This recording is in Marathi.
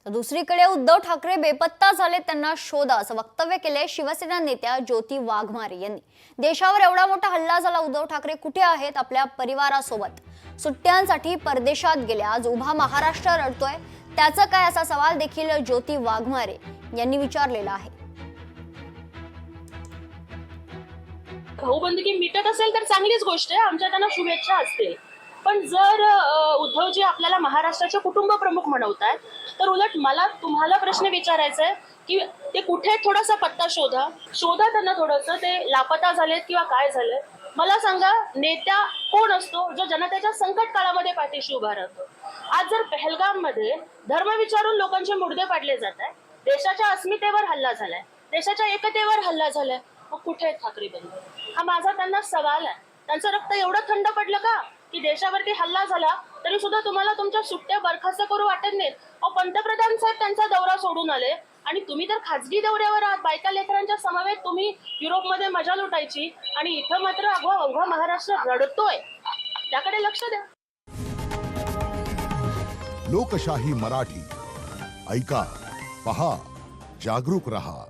तर दुसरीकडे उद्धव ठाकरे बेपत्ता झाले, त्यांना शोधा असं वक्तव्य केले शिवसेना नेत्या ज्योती वाघमारे यांनी। देशावर एवढा मोठा हल्ला झाला, उद्धव ठाकरे कुठे आहेत? आपल्या परिवारासोबत सुट्ट्यांसाठी परदेशात गेले। आज उभा महाराष्ट्र रडतोय, त्याचं काय असा सवाल देखील ज्योती वाघमारे यांनी विचारलेला आहे। भाऊबंदकी मिटत असेल तर चांगलीच गोष्ट आहे, आमच्या त्यांना शुभेच्छा असतील। पण जर उद्धवजी आपल्याला महाराष्ट्राचे कुटुंब प्रमुख म्हणवतायत, तर उलट मला तुम्हाला प्रश्न विचारायचा आहे की ते कुठे थोडासा पत्ता शोधा त्यांना, थोडंसं ते लापता झालेत किंवा काय झालंय मला सांगा। नेत्या कोण असतो जो जनतेच्या संकट काळामध्ये पाठीशी उभा राहतो? आज जर पहलगाम मध्ये धर्म विचारून लोकांचे मुर्दे पाडले जात आहे, देशाच्या अस्मितेवर हल्ला झालाय, देशाच्या एकतेवर हल्ला झालाय, मग कुठे ठाकरे बंधू? हा माझा त्यांना सवाल आहे। त्यांचं रक्त एवढं थंड पडलं का की देशावरती हल्ला झाला तरी सुद्धा तुम्हाला तुमच्या सुट्ट्या बरखास्त करू वाटत नाहीत? पंतप्रधान साहेब त्यांचा दौरा सोडून आले आणि तुम्ही तर खाजगी दौऱ्यावर आहात, बायका लेकरांच्या समवेत तुम्ही युरोपमध्ये मजा लुटायची, आणि इथं मात्र अवघा महाराष्ट्र रडतोय। त्याकडे लक्ष द्या। लोकशाही मराठी ऐका, पहा, जागरूक रहा।